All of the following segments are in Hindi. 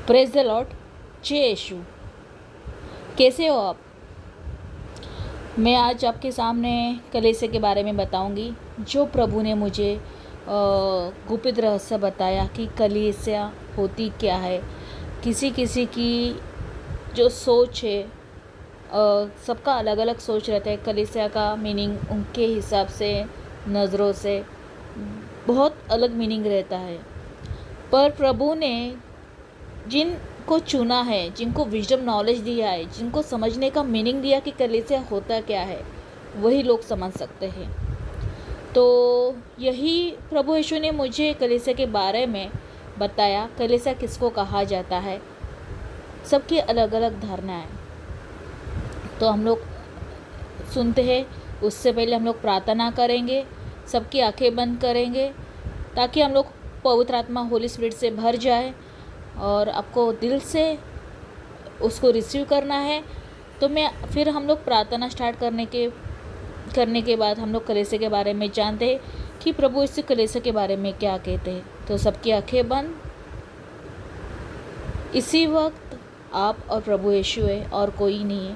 Praise the Lord. जय यीशु। कैसे हो आप? मैं आज आपके सामने कलीसिया के बारे में बताऊंगी, जो प्रभु ने मुझे गुप्त रहस्य बताया कि कलीसिया होती क्या है। किसी किसी की जो सोच है, सबका अलग अलग सोच रहता है। कलीसिया का मीनिंग उनके हिसाब से, नज़रों से बहुत अलग मीनिंग रहता है। पर प्रभु ने जिनको चुना है, जिनको विजडम नॉलेज दिया है, जिनको समझने का मीनिंग दिया कि कलीसिया होता क्या है, वही लोग समझ सकते हैं। तो यही प्रभु यीशु ने मुझे कलीसिया के बारे में बताया। कलीसिया किसको कहा जाता है, सबकी अलग अलग धारणाएं। तो हम लोग सुनते हैं, उससे पहले हम लोग प्रार्थना करेंगे, सबकी आंखें बंद करेंगे ताकि हम लोग पवित्र आत्मा होली स्पिरिट से भर जाए और आपको दिल से उसको रिसीव करना है। तो फिर हम लोग प्रार्थना स्टार्ट करने के बाद हम लोग कलीसिया के बारे में जानते हैं कि प्रभु इस कलीसिया के बारे में क्या कहते हैं। तो सबकी आंखें बंद। इसी वक्त आप और प्रभु यीशु है और कोई नहीं है।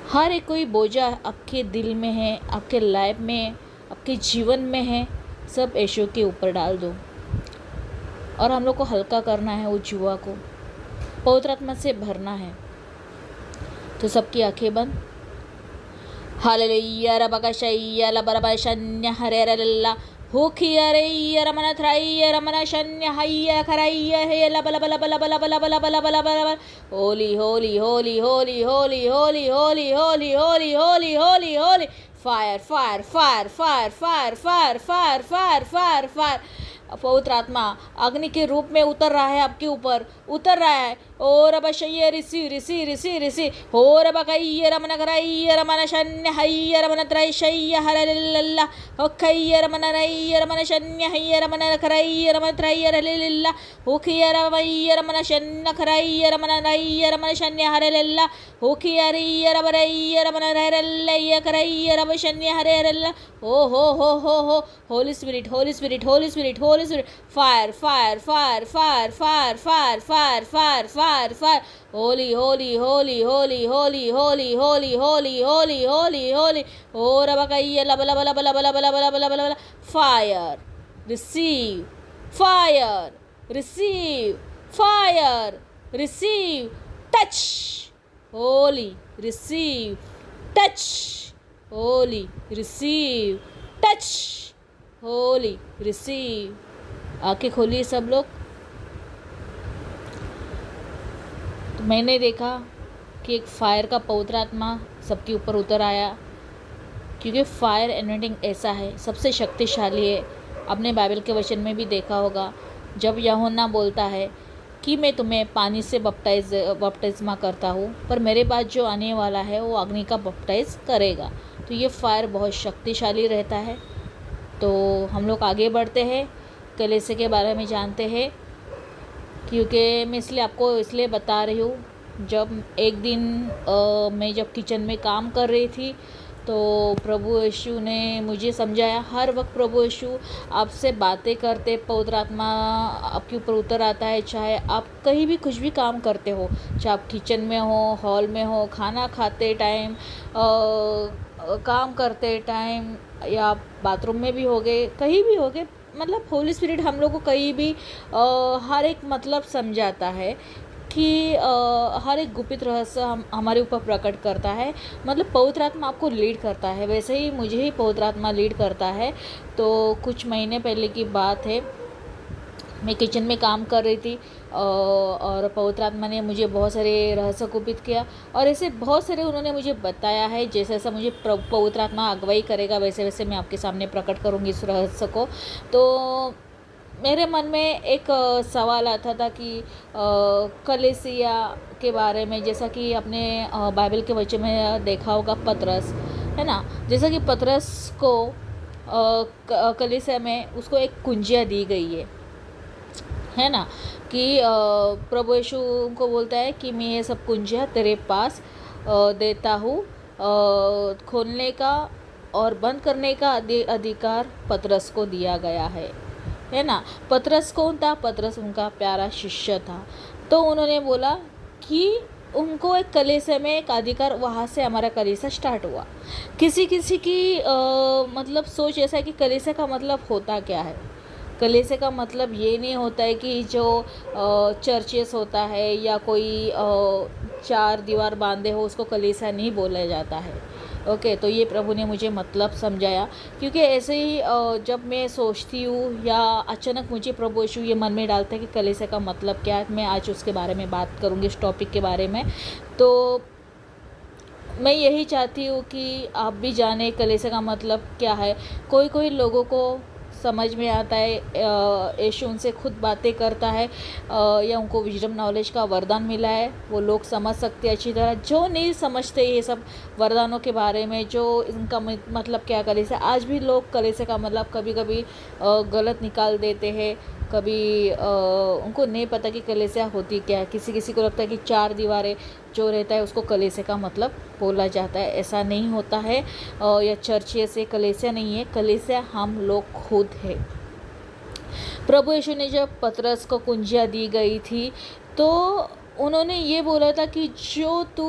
हर एक कोई बोझा आपके दिल में है, आपके लाइफ में, आपके जीवन में है, सब यीशु के ऊपर डाल दो और हम लोग को हल्का करना है। वो जुआ को पवित्र आत्मा से भरना है। तो सबकी आंखें बंद। हालेलुया रबकशय्या लबरबशन्य हरेरल्ला हुखिया रे रमन थ्राइया रमन शन्य हैया खराइया हे लब लब लब लब लब लब लब लब लब लब। Holi holy holy holy holy holy holy holy holy holy holy Holi. Fire fire fire fire fire fire fire fire fire fire. पवित्र आत्मा अग्नि के रूप में उतर रहा है, आपके ऊपर उतर रहा है। ओ रब शय्य ऋषि ऋषि ऋषि ऋषि हो रब कय्य रमन करय्य रमन शन्य हय्य रमन त्रय शय्य हरलिल्ला होखय्य रमन रय्य रमन शन्य हय्य रमन करय्य रमन त्रय हरलिल्ला होखिय रवय्य रमन शन्य करय्य रमन रय्य रमन शन्य हरलिल्ला होखिय रय्य रब रय्य रमन हरलय्य करय्य रब शन्य हरलिल्ला। ओ हो holy spirit holy spirit holy spirit holy spirit. Fire fire fire fire fire fire fire fire fire fire. Holy holy holy holy holy holy holy holy holy holy holy. ओ रब कय्य लब लब लब लब लब लब लब लब लब। Fire receive fire receive fire receive touch Holi receive touch Holi receive touch Holi receive. आंखें खोलिए सब लोग। तो मैंने देखा कि एक फायर का पवित्र आत्मा सबके ऊपर उतर आया, क्योंकि फायर एनोइंटिंग ऐसा है, सबसे शक्तिशाली है। आपने बाइबल के वचन में भी देखा होगा, जब यूहन्ना बोलता है कि मैं तुम्हें पानी से बपटिस्मा करता हूँ, पर मेरे बाद जो आने वाला है वो अग्नि का बपटाइज करेगा। तो ये फायर बहुत शक्तिशाली रहता है। तो हम लोग आगे बढ़ते हैं, कलीसिया के बारे में जानते हैं। क्योंकि मैं इसलिए बता रही हूँ, जब एक दिन मैं जब किचन में काम कर रही थी तो प्रभु यीशु ने मुझे समझाया। हर वक्त प्रभु यीशु आपसे बातें करते, पवित्र आत्मा आपके ऊपर उतर आता है। चाहे आप कहीं भी कुछ भी काम करते हो, चाहे आप किचन में हो, हॉल में हो, खाना खाते टाइम, काम करते टाइम, या बाथरूम में भी होगे, कहीं भी होगे, मतलब होली स्पिरिट हम लोग को कहीं भी हर एक मतलब समझाता है कि हर एक गुप्त रहस्य हमारे ऊपर प्रकट करता है। मतलब पवित्र आत्मा आपको लीड करता है। वैसे ही मुझे ही पवित्र आत्मा लीड करता है। तो कुछ महीने पहले की बात है, मैं किचन में काम कर रही थी और पवित्र आत्मा ने मुझे बहुत सारे रहस्य गुप्त किया, और ऐसे बहुत सारे उन्होंने मुझे बताया है। जैसे जैसा मुझे पवित्र आत्मा अगुवाई करेगा, वैसे वैसे मैं आपके सामने प्रकट करूँगी इस रहस्य को। तो मेरे मन में एक सवाल आता था कि कलीसिया के बारे में, जैसा कि आपने बाइबल के वचन में देखा होगा, पतरस है ना, जैसा कि पतरस को कलीसिया में उसको एक कुंजिया दी गई है ना, कि प्रभु यीशु को बोलता है कि मैं ये सब कुंजिया तेरे पास देता हूँ। खोलने का और बंद करने का अधिकार पतरस को दिया गया है है ना। पतरस कौन था? पतरस उनका प्यारा शिष्य था। तो उन्होंने बोला कि उनको एक कलीसिया में एक अधिकार, वहाँ से हमारा कलीसिया स्टार्ट हुआ। किसी किसी की मतलब सोच ऐसा है कि कलीसिया का मतलब होता क्या है। कलीसिया का मतलब ये नहीं होता है कि जो चर्चेस होता है या कोई चार दीवार बांधे हो उसको कलीसिया नहीं बोला जाता है। ओके, तो ये प्रभु ने मुझे मतलब समझाया। क्योंकि ऐसे ही जब मैं सोचती हूँ या अचानक मुझे प्रभु यीशु ये मन में डालता है कि कलीसिया का मतलब क्या है, मैं आज उसके बारे में बात करूँगी, इस टॉपिक के बारे में। तो मैं यही चाहती हूँ कि आप भी जाने कलीसिया का मतलब क्या है। कोई कोई लोगों को समझ में आता है, यीशु उनसे खुद बातें करता है या उनको विजडम नॉलेज का वरदान मिला है, वो लोग समझ सकते हैं अच्छी तरह। जो नहीं समझते ये सब वरदानों के बारे में, जो इनका मतलब क्या कलीसिया, आज भी लोग कलीसिया का मतलब कभी कभी गलत निकाल देते हैं। कभी उनको नहीं पता कि कलीसिया होती क्या है। किसी किसी को लगता है कि चार दीवारें जो रहता है उसको कलीसिया का मतलब बोला जाता है। ऐसा नहीं होता है। या चर्च से कलीसिया नहीं है, कलीसिया हम लोग खुद है। प्रभु यीशु ने जब पतरस को कुंजियाँ दी गई थी तो उन्होंने ये बोला था कि जो तू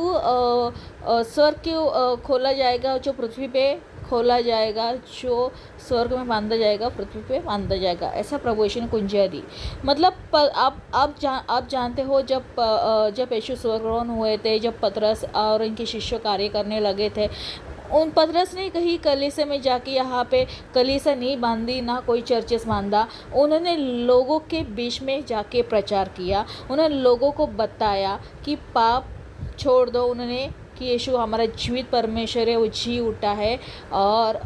स्वर्ग के खोला जाएगा, जो पृथ्वी पे खोला जाएगा, जो स्वर्ग में बांधा जाएगा पृथ्वी पे बांधा जाएगा। ऐसा प्रभु यीशु ने कुंजियाँ दी। मतलब आप जानते हो जब यीशु स्वर्गारोहण हुए थे, जब पतरस और इनके शिष्य कार्य करने लगे थे, उन पतरस ने कहीं कलीसिया में जाके यहाँ पे कलीसिया नहीं बांधी, ना कोई चर्चेस बांधा। उन्होंने लोगों के बीच में जाके प्रचार किया, उन्होंने लोगों को बताया कि पाप छोड़ दो। उन्होंने कि यीशु हमारा जीवित परमेश्वर है, वो जी उठा है। और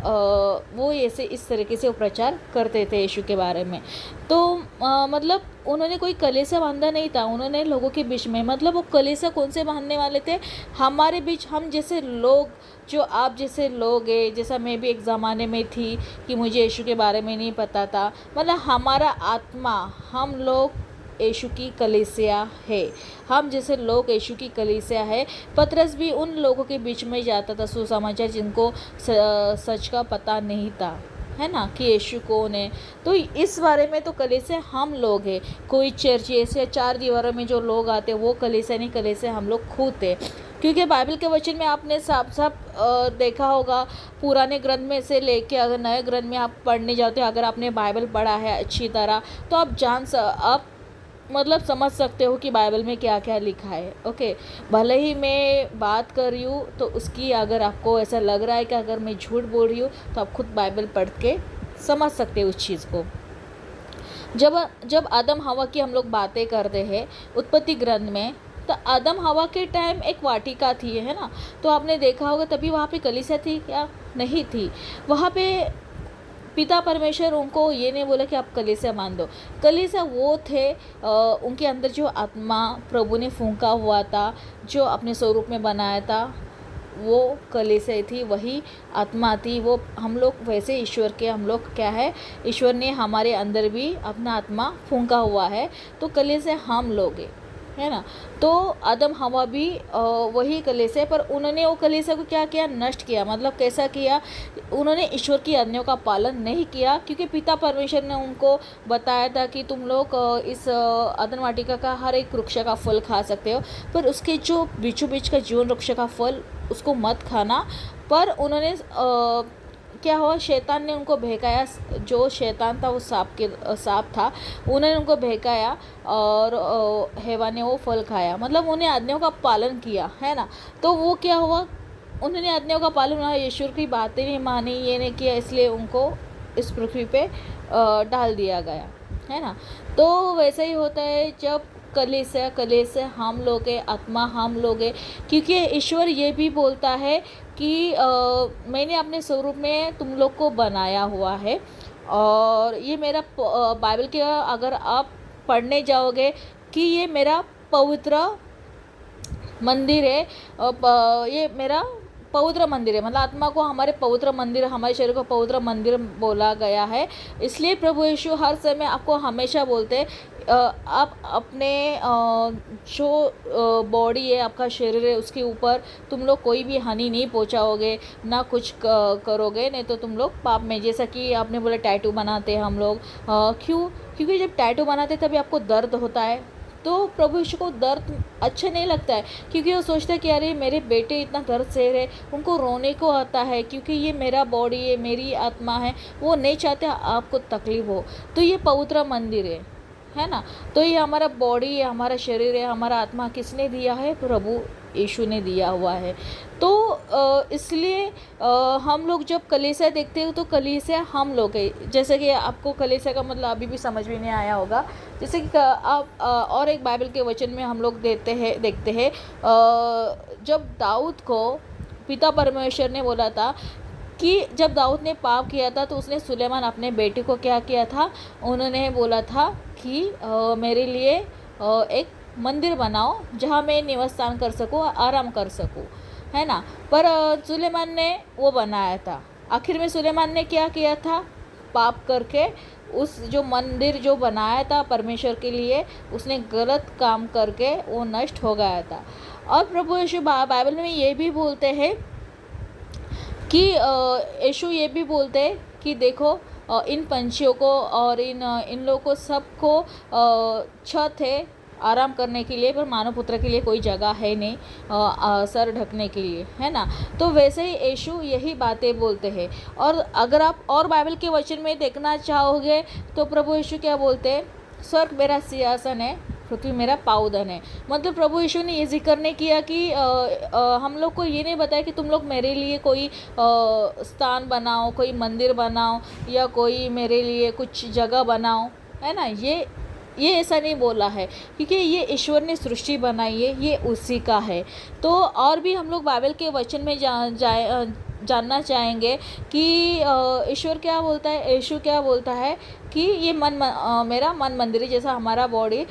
वो ऐसे इस तरीके से वो प्रचार करते थे यीशु के बारे में। तो मतलब उन्होंने कोई कलीसिया बांधा नहीं था, उन्होंने लोगों के बीच में, मतलब वो कलीसिया कौन से बांधने वाले थे? हमारे बीच, हम जैसे लोग, जो आप जैसे लोग हैं, जैसा मैं भी एक ज़माने में थी कि मुझे यीशु के बारे में नहीं पता था। मतलब हमारा आत्मा, हम लोग यीशु की कलीसिया है। हम जैसे लोग यीशु की कलीसिया है। पतरस भी उन लोगों के बीच में जाता था सुसमाचार, जिनको सच का पता नहीं था, है ना, कि यीशु कौन है। तो इस बारे में तो कलीसिया हम लोग हैं। कोई चर्च ऐसे चार दीवारों में जो लोग आते हैं वो कलीसिया नहीं, कलीसिया हम लोग खुद है। क्योंकि बाइबल के वचन में आपने साफ साफ देखा होगा, पुराने ग्रंथ में से लेके अगर नए ग्रंथ में आप पढ़ने जाते हो, अगर आपने बाइबल पढ़ा है अच्छी तरह, तो आप मतलब समझ सकते हो कि बाइबल में क्या क्या लिखा है। ओके, भले ही मैं बात कर रही हूँ तो उसकी, अगर आपको ऐसा लग रहा है कि अगर मैं झूठ बोल रही हूँ, तो आप खुद बाइबल पढ़ के समझ सकते हो उस चीज़ को। जब आदम हवा की हम लोग बातें करते हैं उत्पत्ति ग्रंथ में, तो आदम हवा के टाइम एक वाटिका थी, है ना। तो आपने देखा होगा, तभी वहाँ पे कलीसिया थी क्या? नहीं थी। वहाँ पे पिता परमेश्वर उनको ये नहीं बोला कि आप कलीसिया मान दो। कलीसिया वो थे, उनके अंदर जो आत्मा प्रभु ने फूंका हुआ था, जो अपने स्वरूप में बनाया था, वो कलीसिया थी, वही आत्मा थी। वो हम लोग वैसे ईश्वर के, हम लोग क्या है, ईश्वर ने हमारे अंदर भी अपना आत्मा फूंका हुआ है। तो कलीसिया हम लोग है ना। तो आदम हवा भी वही कलीसिया, पर उन्होंने वो कलीसिया को क्या किया? नष्ट किया। मतलब कैसा किया? उन्होंने ईश्वर की आज्ञाओं का पालन नहीं किया, क्योंकि पिता परमेश्वर ने उनको बताया था कि तुम लोग इस अदन वाटिका का हर एक वृक्ष का फल खा सकते हो, पर उसके जो बीचों बीच का जीवन वृक्ष का फल उसको मत खाना। पर उन्होंने क्या हुआ? शैतान ने उनको बहकाया। जो शैतान था वो सांप था, उन्होंने उनको बहकाया और हेवा ने वो फल खाया। मतलब उन्हें आज्ञाओं का पालन किया, है ना। तो वो क्या हुआ? उन्होंने आज्ञाओं का पालन, ईश्वर की बातें नहीं मानी, ये नहीं किया, इसलिए उनको इस पृथ्वी पे डाल दिया गया, है ना। तो वैसे ही होता है जब कलीसिया हम लोग हैं, आत्मा हम लोग हैं। क्योंकि ईश्वर ये भी बोलता है कि मैंने अपने स्वरूप में तुम लोग को बनाया हुआ है। और ये मेरा बाइबल के अगर आप पढ़ने जाओगे कि ये मेरा पवित्र मंदिर है, ये मेरा पवित्र मंदिर है। मतलब आत्मा को हमारे पवित्र मंदिर, हमारे शरीर को पवित्र मंदिर बोला गया है। इसलिए प्रभु यीशु हर समय आपको हमेशा बोलते हैं, आप अपने जो बॉडी है, आपका शरीर है, उसके ऊपर तुम लोग कोई भी हानि नहीं पहुंचाओगे, ना कुछ करोगे, नहीं तो तुम लोग पाप में, जैसा कि आपने बोला टैटू बनाते हैं हम लोग, क्यों? क्योंकि जब टैटू बनाते तभी आपको दर्द होता है, तो प्रभु यीशु को दर्द अच्छा नहीं लगता है, क्योंकि वो सोचता है कि अरे मेरे बेटे इतना दर्द सह रहे, उनको रोने को आता है, क्योंकि ये मेरा बॉडी है, मेरी आत्मा है, वो नहीं चाहते आपको तकलीफ हो। तो ये पवित्र मंदिर है ना। तो ये हमारा बॉडी है, हमारा शरीर है, हमारा आत्मा किसने दिया है? प्रभु यीशु ने दिया हुआ है। तो इसलिए हम लोग जब कलीसिया देखते हो तो कलीसिया हम लोग है। जैसे कि आपको कलीसिया का मतलब अभी भी समझ में नहीं आया होगा। जैसे कि आप और एक बाइबल के वचन में हम लोग देखते हैं जब दाऊद को पिता परमेश्वर ने बोला था कि जब दाऊद ने पाप किया था तो उसने सुलेमान अपने बेटे को क्या किया था? उन्होंने बोला था कि मेरे लिए एक मंदिर बनाओ जहाँ मैं निवास स्थान कर सकूँ, आराम कर सकूँ, है ना। पर सुलेमान ने वो बनाया था। आखिर में सुलेमान ने क्या किया था? पाप करके उस जो मंदिर जो बनाया था परमेश्वर के लिए, उसने गलत काम करके वो नष्ट हो गया था। और प्रभु यीशु बाइबल में ये भी बोलते हैं कि यीशु ये भी बोलते हैं कि देखो इन पंछियों को और इन लोगों को सबको छत है आराम करने के लिए, पर मानव पुत्र के लिए कोई जगह है नहीं सर ढकने के लिए, है ना। तो वैसे ही यीशु यही बातें बोलते हैं। और अगर आप और बाइबल के वचन में देखना चाहोगे तो प्रभु यीशु क्या बोलते हैं? स्वर्ग मेरा सिंहासन है, पृथ्वी मेरा पावदन है। मतलब प्रभु यीशु ने ये जिक्र नहीं किया कि हम लोग को ये नहीं बताया कि तुम लोग मेरे लिए कोई स्थान बनाओ, कोई मंदिर बनाओ, या कोई मेरे लिए कुछ जगह बनाओ, है ना। ये ऐसा नहीं बोला है, क्योंकि ये ईश्वर ने सृष्टि बनाई है, ये उसी का है। तो और भी हम लोग बाइबल के वचन में जानना चाहेंगे कि ईश्वर क्या बोलता है, यीशु क्या बोलता है कि ये मेरा मन मंदिर है। जैसा हमारा बॉडी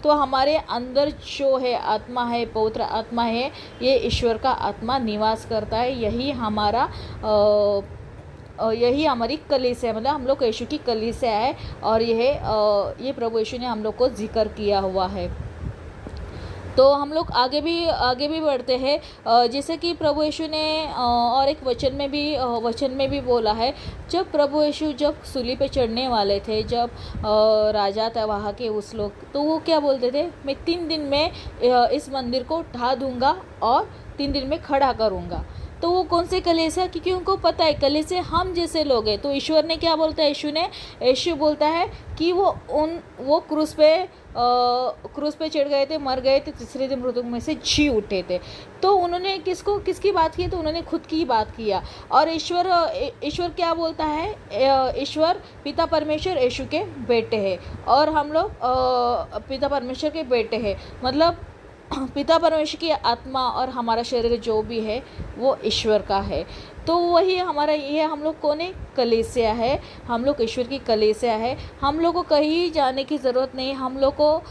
तो हमारे अंदर जो है आत्मा है, पवित्र आत्मा है, ये ईश्वर का आत्मा निवास करता है। यही हमारी कलीसिया है, मतलब हम लोग यीशु की कलीसिया है। और ये प्रभु यीशु ने हम लोग को जिक्र किया हुआ है। तो हम लोग आगे भी बढ़ते हैं। जैसे कि प्रभु यीशु ने और एक वचन में भी बोला है, जब प्रभु यीशु जब सूली पे चढ़ने वाले थे, जब राजा था वहाँ के उस लोग, तो वो क्या बोलते थे? मैं 3 दिन में इस मंदिर को ढा दूंगा और 3 दिन में खड़ा करूँगा। तो वो कौन से कलीसिया? क्योंकि उनको पता है कलीसिया हम जैसे लोग हैं। तो ईश्वर ने क्या बोलता है? यीशु बोलता है कि वो क्रूस पे चढ़ गए थे, मर गए थे, तीसरे दिन मृतकों में से जी उठे थे। तो उन्होंने किसकी बात की? तो उन्होंने खुद की बात किया। और ईश्वर क्या बोलता है? ईश्वर पिता परमेश्वर यीशु के बेटे हैं, और हम लोग पिता परमेश्वर के बेटे हैं। मतलब पिता परमेश्वर की आत्मा और हमारा शरीर जो भी है वो ईश्वर का है। तो वही हमारा ये हम लोग कौन है? कलीसिया है। हम लोग ईश्वर की कलीसिया है। हम लोग को कहीं जाने की ज़रूरत नहीं। हम लोग को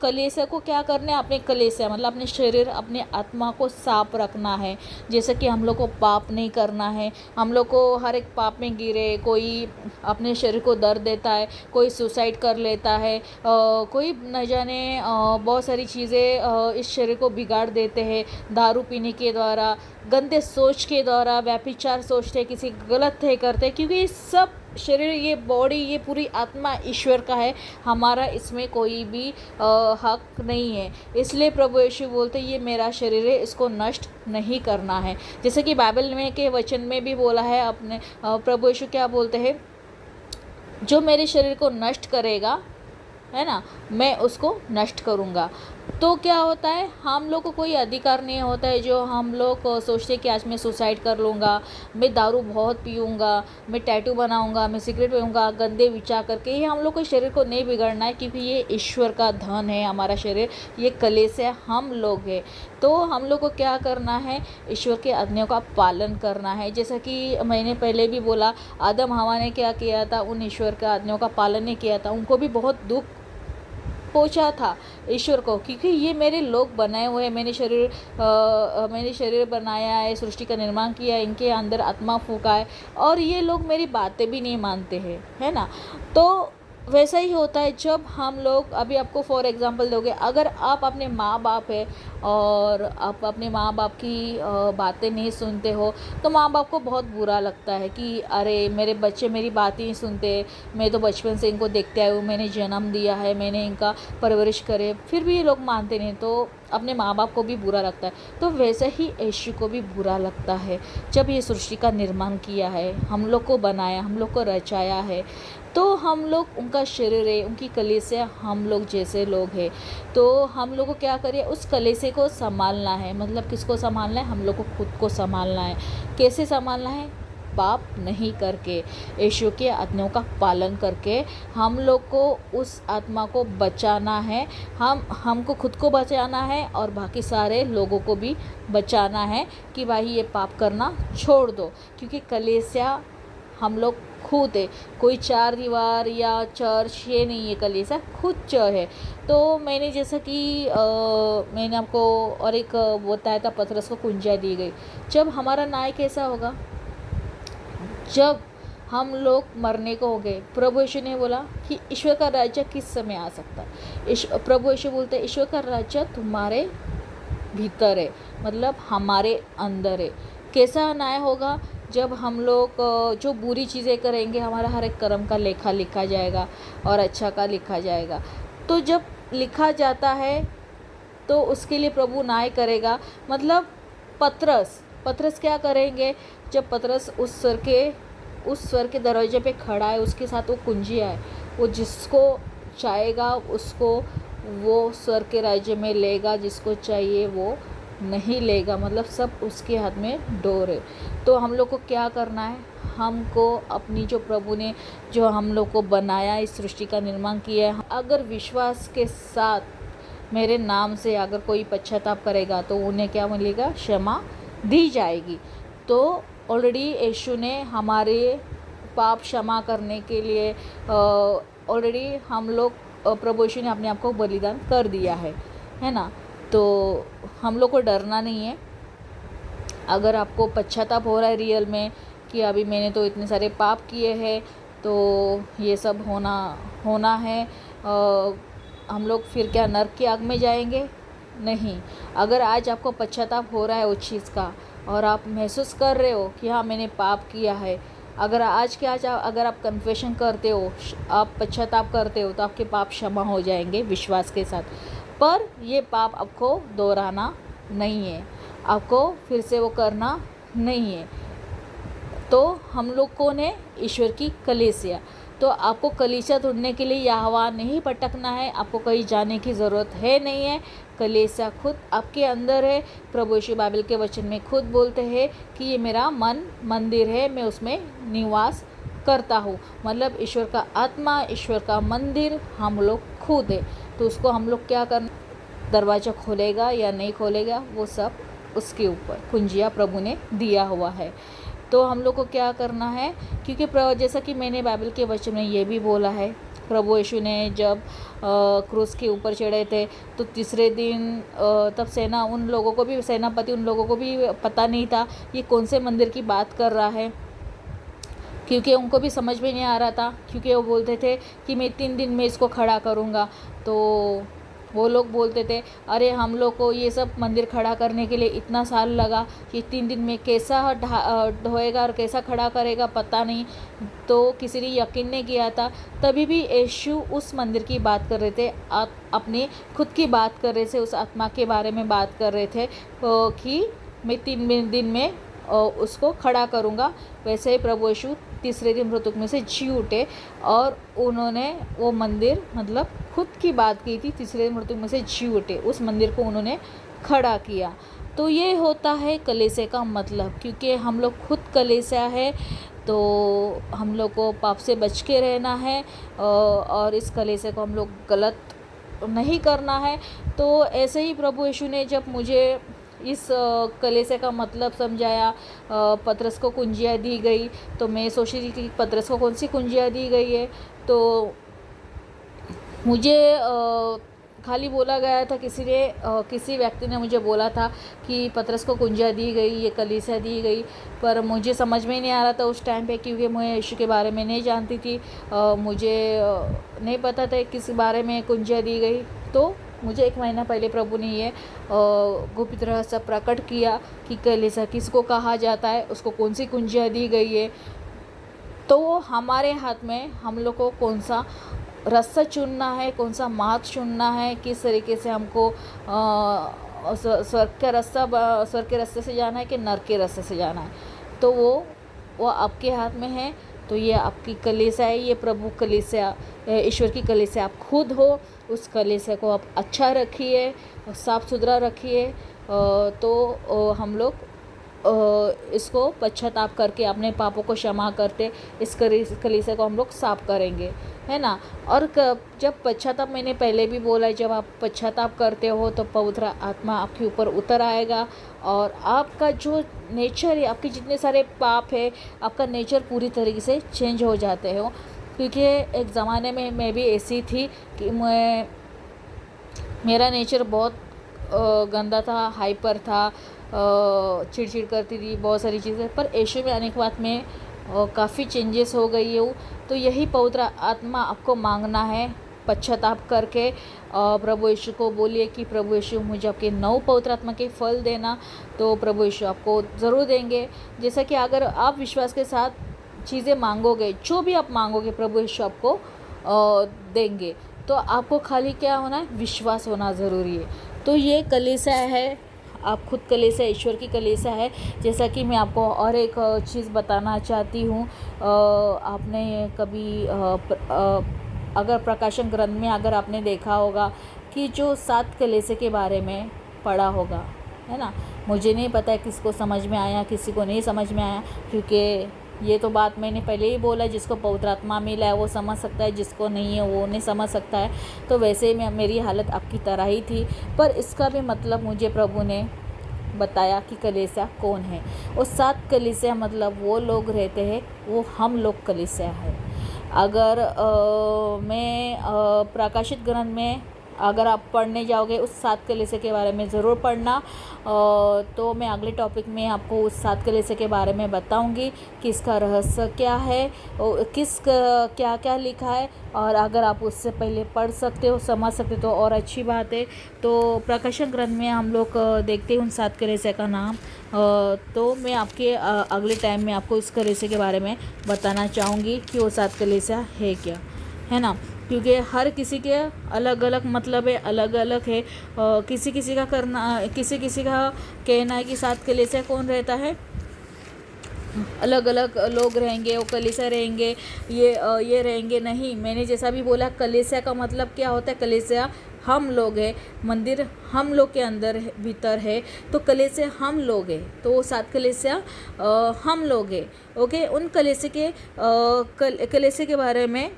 कलीसिया को क्या करना है? अपने कलीसिया मतलब अपने शरीर, अपने आत्मा को साफ रखना है। जैसे कि हम लोग को पाप नहीं करना है। हम लोग को हर एक पाप में गिरे, कोई अपने शरीर को दर्द देता है, कोई सुसाइड कर लेता है, कोई न जाने बहुत सारी चीज़ें इस शरीर को बिगाड़ देते हैं, दारू पीने के द्वारा, गंदे सोच के द्वारा, व्याभिचार सोचते, किसी गलत है करते, क्योंकि ये सब शरीर, ये बॉडी, ये पूरी आत्मा ईश्वर का है। हमारा इसमें कोई भी हक नहीं है। इसलिए प्रभु यीशु बोलते ये मेरा शरीर है, इसको नष्ट नहीं करना है। जैसे कि बाइबल में के वचन में भी बोला है, अपने प्रभु यीशु क्या बोलते हैं? जो मेरे शरीर को नष्ट करेगा, है ना, मैं उसको नष्ट करूँगा। तो क्या होता है? हम लोग को कोई अधिकार नहीं होता है। जो हम लोग सोचते हैं कि आज मैं सुसाइड कर लूँगा, मैं दारू बहुत पीऊँगा, मैं टैटू बनाऊँगा, मैं सिगरेट पीऊँगा, गंदे विचार करके, ये हम लोग को शरीर को नहीं बिगड़ना है, क्योंकि ये ईश्वर का धन है। हमारा शरीर ये कलीसिया हम लोग है। तो हम लोग को क्या करना है? ईश्वर के आज्ञाओं का पालन करना है। जैसा कि मैंने पहले भी बोला, आदम हवा ने क्या किया था? उन ईश्वर के आज्ञाओं का पालन नहीं किया था। उनको भी बहुत दुख पहुंचा था ईश्वर को, क्योंकि ये मेरे लोग बनाए हुए हैं, मैंने शरीर बनाया है, सृष्टि का निर्माण किया है, इनके अंदर आत्मा फूंका है, और ये लोग मेरी बातें भी नहीं मानते हैं, है ना। तो वैसा ही होता है जब हम लोग, अभी आपको फॉर एग्जांपल दोगे, अगर आप अपने माँ बाप है और आप अपने माँ बाप की बातें नहीं सुनते हो, तो माँ बाप को बहुत बुरा लगता है कि अरे मेरे बच्चे मेरी बात ही नहीं सुनते, मैं तो बचपन से इनको देखते आया हूँ, मैंने जन्म दिया है, मैंने इनका परवरिश करे, फिर भी ये लोग मानते नहीं, तो अपने माँ बाप को भी बुरा लगता है। तो वैसे ही यीशु को भी बुरा लगता है जब ये सृष्टि का निर्माण किया है, हम लोग को बनाया, हम लोग को रचाया है, तो हम लोग उनका शरीर है, उनकी कलीसिया हम लोग जैसे लोग हैं। तो हम लोग को क्या करिए, उस कलीसिया को संभालना है। मतलब किसको संभालना है? हम लोग को खुद को संभालना है। कैसे संभालना है? पाप नहीं करके, यीशु के आज्ञाओं का पालन करके हम लोग को उस आत्मा को बचाना है। हमको खुद को बचाना है और बाकी सारे लोगों को भी बचाना है कि भाई ये पाप करना छोड़ दो, क्योंकि कलीसिया हम लोग खुद है, कोई चार दीवार या चर्च ये नहीं है, कलीसिया खुद चर्च है। तो मैंने जैसा कि मैंने आपको और एक बताया था, पतरस को कुंजिया दी गई। जब हमारा न्याय कैसा होगा? जब हम लोग मरने को हो गए, प्रभु यीशु ने बोला कि ईश्वर का राज्य किस समय आ सकता है? प्रभु यीशु बोलते हैं ईश्वर का राज्य तुम्हारे भीतर है, मतलब हमारे अंदर है। कैसा न्याय होगा? जब हम लोग जो बुरी चीज़ें करेंगे, हमारा हर एक कर्म का लेखा लिखा जाएगा और अच्छा का लिखा जाएगा। तो जब लिखा जाता है तो उसके लिए प्रभु न्याय करेगा। मतलब पतरस क्या करेंगे? जब पतरस उस स्वर के दरवाजे पे खड़ा है, उसके साथ वो कुंजिया है, वो जिसको चाहेगा उसको वो स्वर के राज्य में लेगा, जिसको चाहिए वो नहीं लेगा। मतलब सब उसके हाथ में डोर है। तो हम लोग को क्या करना है? हमको अपनी जो प्रभु ने जो हम लोग को बनाया, इस सृष्टि का निर्माण किया है, अगर विश्वास के साथ मेरे नाम से अगर कोई पश्चाताप करेगा तो उन्हें क्या मिलेगा? क्षमा दी जाएगी। तो ऑलरेडी यीशु ने हमारे पाप क्षमा करने के लिए ऑलरेडी हम लोग प्रभु यीशु ने अपने आप को बलिदान कर दिया है ना। तो हम लोग को डरना नहीं है। अगर आपको पश्चाताप हो रहा है रियल में कि अभी मैंने तो इतने सारे पाप किए हैं, तो ये सब होना है, हम लोग फिर क्या नरक की आग में जाएंगे? नहीं। अगर आज आपको पश्चाताप हो रहा है उस चीज़ का और आप महसूस कर रहे हो कि हाँ मैंने पाप किया है, अगर आज अगर आप कन्फेशन करते हो, आप पश्चाताप करते हो, तो आपके पाप क्षमा हो जाएंगे विश्वास के साथ। पर ये पाप आपको दोहराना नहीं है, आपको फिर से वो करना नहीं है। तो हम लोगों ने ईश्वर की कलीसिया, तो आपको कलीसिया ढूंढने के लिए यहोवा नहीं भटकना है, आपको कहीं जाने की ज़रूरत है नहीं है। कलीसिया खुद आपके अंदर है। प्रभु यीशु बाइबल के वचन में खुद बोलते हैं कि ये मेरा मंदिर है, मैं उसमें निवास करता हूँ। मतलब ईश्वर का आत्मा, ईश्वर का मंदिर हम लोग खुद है। तो उसको हम लोग क्या करना? दरवाज़ा खोलेगा या नहीं खोलेगा वो सब उसके ऊपर कुंजिया प्रभु ने दिया हुआ है। तो हम लोग को क्या करना है? क्योंकि जैसा कि मैंने बाइबल के वचन में ये भी बोला है, प्रभु यीशु ने जब क्रूस के ऊपर चढ़े थे तो तीसरे दिन तब उन लोगों को भी, सेनापति उन लोगों को भी पता नहीं था ये कौन से मंदिर की बात कर रहा है, क्योंकि उनको भी समझ में नहीं आ रहा था। क्योंकि वो बोलते थे कि मैं 3 दिन में इसको खड़ा करूँगा। तो वो लोग बोलते थे अरे हम लोग को ये सब मंदिर खड़ा करने के लिए इतना साल लगा, ये 3 दिन में कैसा ढोएगा और कैसा खड़ा करेगा पता नहीं। तो किसी ने यकीन नहीं किया था। तभी भी यीशु उस मंदिर की बात कर रहे थे, अपने खुद की बात कर रहे थे, उस आत्मा के बारे में बात कर रहे थे कि मैं 3 दिन में उसको खड़ा करूँगा। वैसे ही प्रभु यीशु तीसरे दिन मृतक में से जी उठे और उन्होंने वो मंदिर, मतलब खुद की बात की थी, तीसरे दिन मृतक में से जी उठे, उस मंदिर को उन्होंने खड़ा किया। तो ये होता है कलीसिया का मतलब। क्योंकि हम लोग खुद कलीसिया है, तो हम लोग को पाप से बच के रहना है और इस कलीसिया को हम लोग गलत नहीं करना है। तो ऐसे ही प्रभु यीशु ने जब मुझे इस कलीसिया का मतलब समझाया, पतरस को कुंजिया दी गई, तो मैं सोच रही थी कि पतरस को कौन सी कुंजिया दी गई है। तो मुझे खाली बोला गया था, किसी व्यक्ति ने मुझे बोला था कि पतरस को कुंजा दी गई, ये कलीसिया दी गई, पर मुझे समझ में नहीं आ रहा था उस टाइम पे, क्योंकि मैं यीशु के बारे में नहीं जानती थी। मुझे नहीं पता था किस बारे में कुंजा दी गई। तो मुझे 1 महीना पहले प्रभु ने ये गुप्त रहस्य प्रकट किया कि कलीसिया किसको कहा जाता है, उसको कौन सी कुंजियाँ दी गई है। तो वो हमारे हाथ में, हम लोग को कौन सा रास्ता चुनना है, कौन सा मार्ग चुनना है, किस तरीके से हमको स्वर्ग के रास्ते से जाना है कि नरक के रास्ते से जाना है, तो वो आपके हाथ में है। तो ये आपकी कलीसिया है, ये प्रभु कलीसिया, ईश्वर की कलीसिया आप खुद हो। उस कलीसिया को आप अच्छा रखिए, साफ़ सुथरा रखिए। तो हम लोग इसको पश्चाताप करके अपने पापों को क्षमा करते इस कलीसिया को हम लोग साफ करेंगे, है ना। और जब पश्चाताप, मैंने पहले भी बोला है, जब आप पश्चाताप करते हो तो पवित्र आत्मा आपके ऊपर उतर आएगा और आपका जो नेचर है, आपके जितने सारे पाप है, आपका नेचर पूरी तरीके से चेंज हो जाते हो। क्योंकि एक ज़माने में मैं भी ऐसी थी कि मेरा नेचर बहुत गंदा था, हाइपर था, चिड़चिड़ करती थी, बहुत सारी चीज़ें। पर यीशु में आने के बाद में काफ़ी चेंजेस हो गई हूँ। तो यही पवित्र आत्मा आपको मांगना है, पश्चाताप करके प्रभु यीशु को बोलिए कि प्रभु यीशु मुझे आपके 9 पवित्र आत्मा के फल देना। तो प्रभु यीशु आपको ज़रूर देंगे। जैसा कि अगर आप विश्वास के साथ चीज़ें मांगोगे, जो भी आप मांगोगे प्रभु यीशु आपको देंगे। तो आपको खाली क्या होना है, विश्वास होना ज़रूरी है। तो ये कलीसिया है, आप खुद कलीसिया, ईश्वर की कलीसिया है। जैसा कि मैं आपको और एक चीज़ बताना चाहती हूँ। आपने कभी अगर प्रकाशन ग्रंथ में अगर आपने देखा होगा कि जो 7 कलीसिया के बारे में पढ़ा होगा, है ना। मुझे नहीं पता है किसको समझ में आया, किसी को नहीं समझ में आया, क्योंकि ये तो बात मैंने पहले ही बोला, जिसको पवित्र आत्मा मिला है वो समझ सकता है, जिसको नहीं है वो नहीं समझ सकता है। तो वैसे ही मेरी हालत आपकी तरह ही थी। पर इसका भी मतलब मुझे प्रभु ने बताया कि कलीसिया कौन है। और 7 कलीसिया मतलब वो लोग रहते हैं, वो हम लोग कलीसिया है। अगर मैं प्रकाशित ग्रंथ में अगर आप पढ़ने जाओगे उस 7 कलीसिया के बारे में ज़रूर पढ़ना। तो मैं अगले टॉपिक में आपको उस 7 कलीसिया के बारे में बताऊंगी कि इसका रहस्य क्या है, क्या क्या लिखा है। और अगर आप उससे पहले पढ़ सकते हो, समझ सकते हो तो और अच्छी बात है। तो प्रकाशन ग्रंथ में हम लोग देखते हैं उन 7 कलीसिया का नाम। तो मैं आपके अगले टाइम में आपको इस कलीसिया के बारे में बताना चाहूँगी कि वो 7 कलीसिया है क्या, है ना। क्योंकि हर किसी के अलग अलग मतलब है, अलग अलग है। किसी किसी का कहना है कि 7 कलीसिया कौन रहता है, अलग अलग लोग रहेंगे, वो कलीसिया रहेंगे, ये रहेंगे। नहीं, मैंने जैसा भी बोला, कलीसिया का मतलब क्या होता है, कलीसिया हम लोग है, मंदिर हम लोग के अंदर भीतर है, तो कलीसिया हम लोग है। तो वो 7 कलीसिया हम लोग है। ओके, उन कलीसिया के बारे में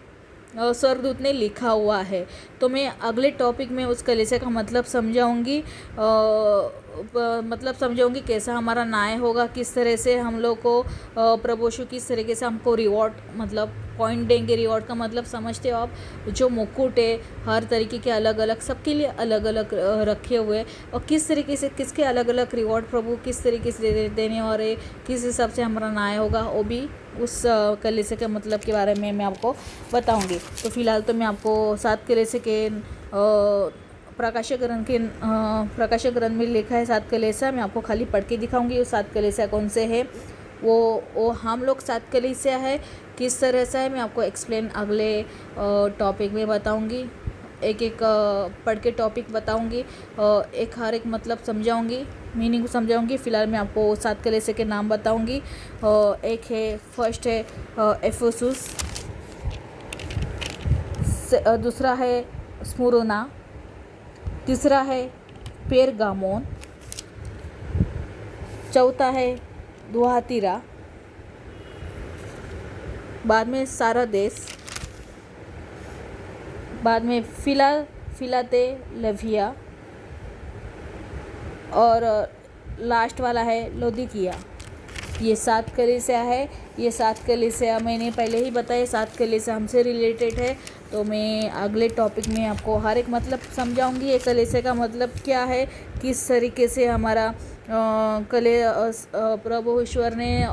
स्वर्गदूत ने लिखा हुआ है। तो मैं अगले टॉपिक में उस कलीसिया का मतलब समझाऊंगी, कैसा हमारा न्याय होगा, किस तरह से हम लोग को प्रभु यीशु किस तरीके से हमको रिवॉर्ड मतलब पॉइंट देंगे। रिवॉर्ड का मतलब समझते हो आप, जो मुकुट है हर तरीके के अलग अलग, सबके लिए अलग अलग रखे हुए, और किस तरीके से किसके अलग अलग रिवॉर्ड प्रभु किस तरीके से देने और किस हिसाब से हमारा न्याय होगा, वो भी उस कलीसिया के मतलब के बारे में मैं आपको बताऊंगी। तो फिलहाल तो मैं आपको 7 कलीसिया के प्रकाशित ग्रंथ में लिखा है 7 कलीसिया, मैं आपको खाली पढ़ के दिखाऊंगी वो 7 कलीसिया कौन से है। वो हम लोग 7 कलीसिया है, किस तरह से है मैं आपको एक्सप्लेन अगले टॉपिक में बताऊंगी। एक एक पढ़ के टॉपिक बताऊंगी, हर एक मतलब समझाऊंगी, मीनिंग समझाऊंगी। फ़िलहाल मैं आपको 7 कलीसिया के नाम बताऊंगी। एक है, फर्स्ट है एफेसुस, दूसरा है स्मुरना, तीसरा है पेरगामोन, चौथा है दुआतीरा, बाद में सारदेस, बाद में फिलादेल्फिया, और लास्ट वाला है लौदीकिया। ये 7 कलीसिया है। ये 7 कलीसिया मैंने पहले ही बताया, 7 कलीसिया हमसे रिलेटेड है। तो मैं अगले टॉपिक में आपको हर एक मतलब समझाऊंगी ये कलीसिया का मतलब क्या है, किस तरीके से हमारा प्रभु ईश्वर ने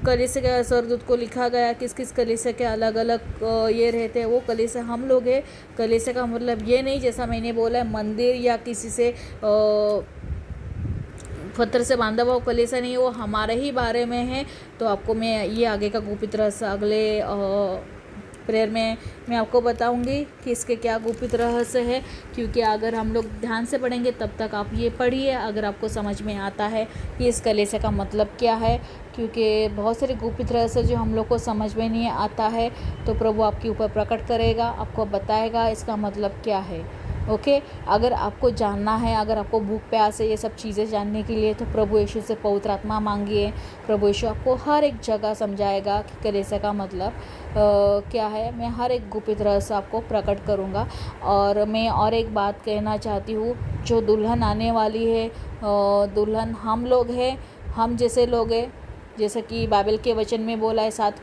कलीसिया के स्वर्गदूत को लिखा गया, किस किस कलीसिया के अलग अलग ये रहते हैं, वो कलीसिया हम लोग है। कलीसिया का मतलब ये नहीं जैसा मैंने बोला है मंदिर या किसी से पत्थर से बांधा हुआ कलीसिया नहीं, वो हमारे ही बारे में है। तो आपको मैं ये आगे का गुप्त रहस्य अगले प्रेयर में मैं आपको बताऊंगी कि इसके क्या गुप्त रहस्य है, क्योंकि अगर हम लोग ध्यान से पढ़ेंगे तब तक आप ये पढ़िए, अगर आपको समझ में आता है कि इस कलीसिया का मतलब क्या है, क्योंकि बहुत सारे गुप्त रहस्य जो हम लोग को समझ में नहीं आता है तो प्रभु आपके ऊपर प्रकट करेगा, आपको बताएगा इसका मतलब क्या है। ओके अगर आपको जानना है, अगर आपको भूख प्यास है ये सब चीज़ें जानने के लिए, तो प्रभु यीशु से पवित्र आत्मा मांगिए। प्रभु यीशु आपको हर एक जगह समझाएगा कि कलीसिया का मतलब क्या है। मैं हर एक गुप्त रहस्य आपको प्रकट करूँगा। और मैं और एक बात कहना चाहती हूँ, जो दुल्हन आने वाली है, दुल्हन हम लोग हैं, हम जैसे लोग हैं, जैसे कि बाइबल के वचन में बोला है 7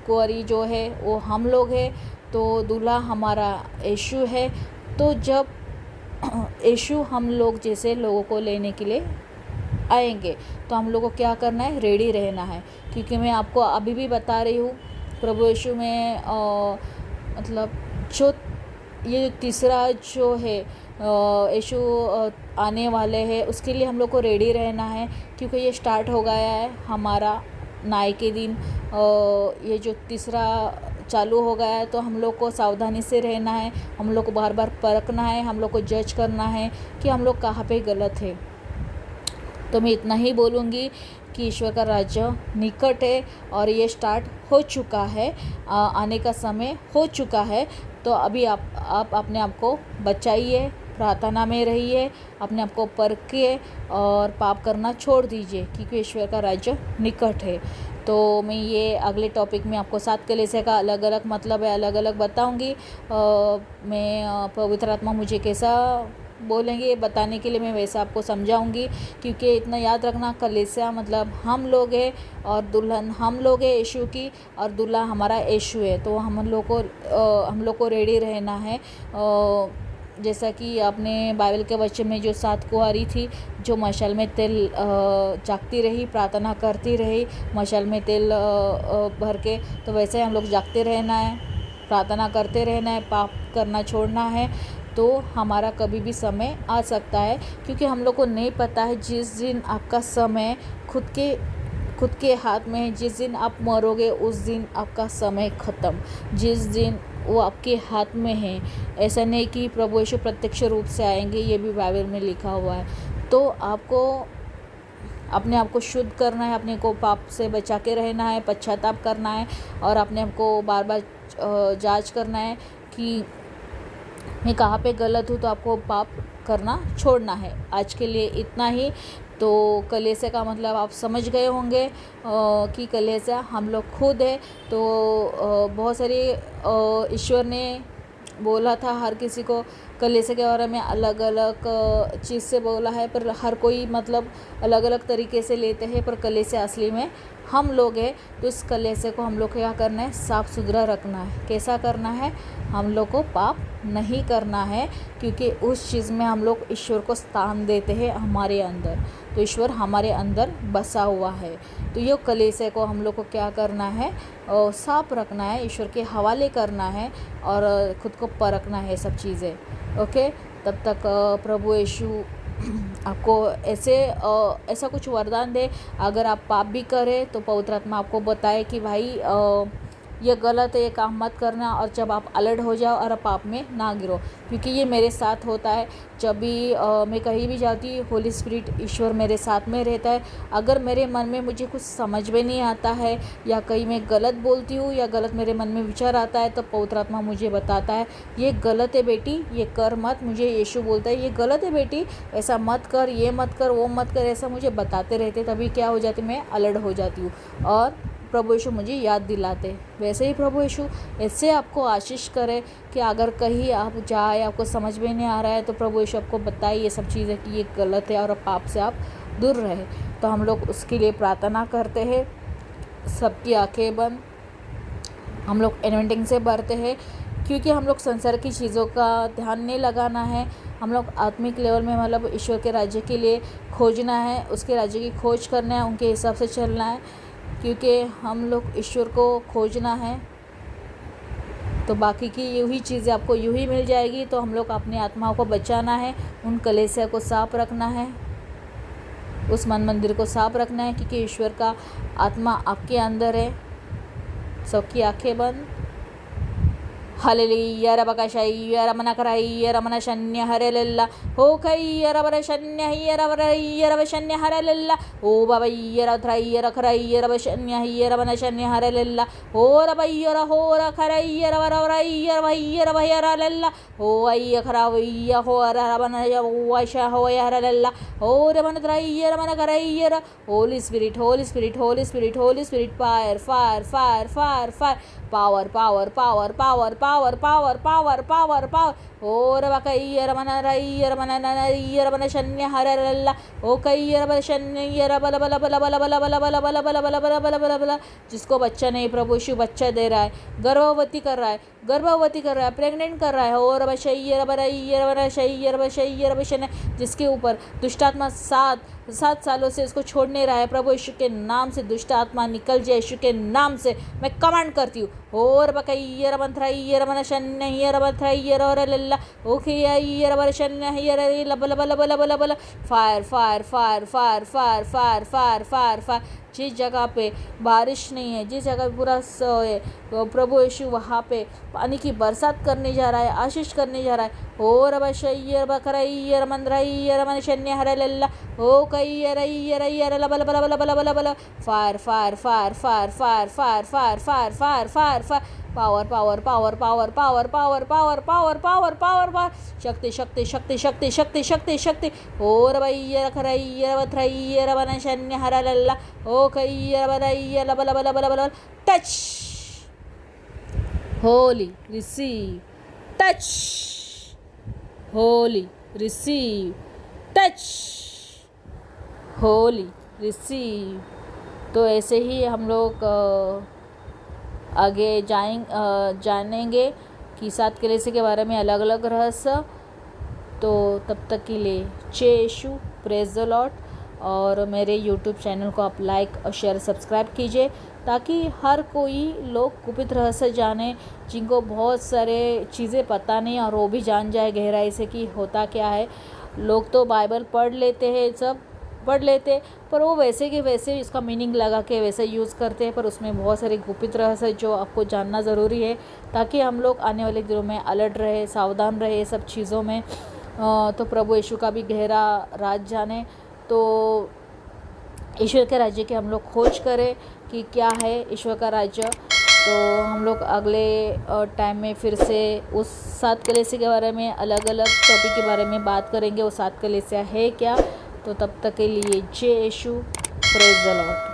कुंवारी जो है वो हम लोग हैं। तो दूल्हा हमारा यीशु है। तो जब यीशु हम लोग जैसे लोगों को लेने के लिए आएंगे तो हम लोग को क्या करना है, रेडी रहना है। क्योंकि मैं आपको अभी भी बता रही हूँ प्रभु यीशु में मतलब जो ये तीसरा जो है यीशु आने वाले हैं उसके लिए हम लोग को रेडी रहना है, क्योंकि ये स्टार्ट हो गया है हमारा नाई के दिन। ये जो तीसरा चालू हो गया है तो हम लोग को सावधानी से रहना है, हम लोग को बार बार परखना है, हम लोग को जज करना है कि हम लोग कहाँ पे गलत है। तो मैं इतना ही बोलूँगी कि ईश्वर का राज्य निकट है और ये स्टार्ट हो चुका है, आने का समय हो चुका है। तो अभी आप अपने आप को बचाइए, प्रार्थना में रहिए, अपने आप को परखिए और पाप करना छोड़ दीजिए, क्योंकि ईश्वर का राज्य निकट है। तो मैं ये अगले टॉपिक में आपको 7 कलीसिया का अलग अलग मतलब है, अलग अलग बताऊंगी। मैं पवित्र आत्मा मुझे कैसा बोलेंगे बताने के लिए मैं वैसा आपको समझाऊंगी। क्योंकि इतना याद रखना, कलीसिया मतलब हम लोग हैं और दुल्हन हम लोग हैं यीशु की, और दूल्हा हमारा यीशु है। तो हम लोग को रेडी रहना है। जैसा कि आपने बाइबल के वचन में जो 7 कुंवारी थी, जो मशाल में तेल जागती रही, प्रार्थना करती रही मशाल में तेल भर के, तो वैसे हम लोग जागते रहना है, प्रार्थना करते रहना है, पाप करना छोड़ना है। तो हमारा कभी भी समय आ सकता है, क्योंकि हम लोग को नहीं पता है जिस दिन आपका समय खुद के हाथ में है, जिस दिन आप मरोगे उस दिन आपका समय ख़त्म, जिस दिन वो आपके हाथ में है। ऐसा नहीं कि प्रभु यीशु प्रत्यक्ष रूप से आएंगे, ये भी बाइबल में लिखा हुआ है। तो आपको अपने आप को शुद्ध करना है, अपने को पाप से बचा के रहना है, पश्चाताप करना है और अपने आप को बार बार जांच करना है कि मैं कहाँ पे गलत हूँ। तो आपको पाप करना छोड़ना है। आज के लिए इतना ही। तो कलीसिया का मतलब आप समझ गए होंगे कि कलीसिया हम लोग खुद है। तो बहुत सारे ईश्वर ने बोला था हर किसी को कलीसिया के बारे में अलग अलग चीज़ से बोला है, पर हर कोई मतलब अलग अलग तरीके से लेते हैं। पर कलीसिया असली में हम लोग हैं। तो इस कलीसिया को हम लोग को क्या करना है, साफ़ सुथरा रखना है। कैसा करना है, हम लोग को पाप नहीं करना है, क्योंकि उस चीज़ में हम लोग ईश्वर को स्थान देते हैं हमारे अंदर। तो ईश्वर हमारे अंदर बसा हुआ है। तो ये कलीसिया को हम लोग को क्या करना है, साफ रखना है, ईश्वर के हवाले करना है और ख़ुद को परखना है सब चीज़ें। ओके, तब तक प्रभु यीशु आपको ऐसा कुछ वरदान दे। अगर आप पाप भी करें तो पवित्र आत्मा आपको बताए कि भाई ये गलत है, ये काम मत करना, और जब आप अलर्ट हो जाओ और पाप में ना गिरो। क्योंकि ये मेरे साथ होता है, जब भी मैं कहीं भी जाती हूँ, होली स्पिरिट ईश्वर मेरे साथ में रहता है। अगर मेरे मन में मुझे कुछ समझ में नहीं आता है या कहीं मैं गलत बोलती हूँ या गलत मेरे मन में विचार आता है, तो पवित्र आत्मा मुझे बताता है ये गलत है बेटी, ये कर मत। मुझे यीशु बोलता है ये गलत है बेटी, ऐसा मत कर, ये मत कर, वो मत कर, ऐसा मुझे बताते रहते। तभी क्या हो जाती, मैं अलर्ट हो जाती हूँ और प्रभु यीशु मुझे याद दिलाते। वैसे ही प्रभु यीशु ऐसे आपको आशीष करे कि अगर कहीं आप जाए, आपको समझ में नहीं आ रहा है, तो प्रभु यीशु आपको बताए ये सब चीज़ें कि ये गलत है और पाप से आप दूर रहे। तो हम लोग उसके लिए प्रार्थना करते हैं। सबकी आंखें बंद, हम लोग इन्वेंटिंग से बढ़ते हैं, क्योंकि हम लोग संसार की चीज़ों का ध्यान नहीं लगाना है। हम लोग आत्मिक लेवल में मतलब ईश्वर के राज्य के लिए खोजना है, उसके राज्य की खोज करना है, उनके हिसाब से चलना है, क्योंकि हम लोग ईश्वर को खोजना है। तो बाकी की यूँ ही चीज़ें आपको यूँ ही मिल जाएगी। तो हम लोग अपनी आत्माओं को बचाना है, उन कलेसिया को साफ रखना है, उस मन मंदिर को साफ रखना है, क्योंकि ईश्वर का आत्मा आपके अंदर है। सबकी आंखें बंद। हालेलुया रबकाशय रमनकरय रमनशन्य हरेलल्ला हो कय रबरशन्य ही रबरय रबशन्य हरेलल्ला ओ बाबय रथरय रखरय रबशन्य ही रबनशन्य हरेलल्ला हो रबय हो रखरय रबरय रबय रबय रलल्ला हो अय खरावय हो रबनय वश हो हरेलल्ला हो रमनत्रय रमनकरय holy spirit holy spirit holy spirit holy spirit fire fire fire fire fire power power power power power power power power power ओ रबकय रमनरय रमननय रमनशन्य हरलल्ला ओ कय रबशन्य रबल बल बल बल बल बल बल बल बल बल बल बल बल बल। जिसको बच्चा नहीं, प्रभु यीशु बच्चा दे रहा है, गर्भवती कर रहा है, गर्भवती कर रहा है, प्रेग्नेंट कर रहा है। ओ रबशय रबरय रबशय रबशय रबशन्य, जिसके ऊपर दुष्टात्मा 7 सालों से इसको छोड़ नहीं रहा है, प्रभु यीशु के नाम से दुष्ट आत्मा निकल जाए। यीशु के नाम से मैं कमांड करती हूँ। और बकई रमनथ्रई रमनशन्य रमनथ्रई रलल्ला ओके रमनशन्य लब लब लब लब लब लब fire fire fire fire fire fire fire fire fire. जिस जगह पे बारिश नहीं है, जिस जगह पे पूरा है, तो प्रभु यीशु वहाँ पे पानी की बरसात करने जा रहा है, आशीष करने जा रहा है। ओ रबशय बकरई रमनरई रमनशन्य हरलल्ला ओ कई रई रई लब लब लब लब लब लब लब fire fire fire fire fire fire fire fire fire fire fire power power power power power power power power power power power शक्ति शक्ति शक्ति शक्ति शक्ति शक्ति शक्ति ओ रबय रखरय रबथ्रय रबनशन्य हरलल्ला ओ कई रबरय लब लब लब लब लब touch Holi receive touch Holi receive touch Holi receive. तो ऐसे ही हम लोग आगे जानेंगे कि 7 कलीसिया के बारे में अलग अलग रहस्य। तो तब तक के लिए जय यीशु, प्रेज द लॉर्ड। और मेरे यूट्यूब चैनल को आप लाइक और शेयर सब्सक्राइब कीजिए, ताकि हर कोई लोग गुप्त रहस्य जाने, जिनको बहुत सारे चीज़ें पता नहीं, और वो भी जान जाए गहराई से कि होता क्या है। लोग तो बाइबल पढ़ लेते हैं, सब पढ़ लेते, पर वो वैसे के वैसे इसका मीनिंग लगा के वैसे यूज़ करते हैं, पर उसमें बहुत सारे गुप्त रहस्य जो आपको जानना ज़रूरी है, ताकि हम लोग आने वाले दिनों में अलर्ट रहे, सावधान रहे सब चीज़ों में। तो प्रभु यीशु का भी गहरा राज जाने। तो ईश्वर के राज्य की हम लोग खोज करें कि क्या है ईश्वर का राज्य। तो हम लोग अगले टाइम में फिर से उस 7 कलीसिया के बारे में अलग अलग टॉपिक के बारे में बात करेंगे, वो 7 कलीसिया है क्या। तो तब तक के लिए जय यीशु, प्रेज द लॉर्ड।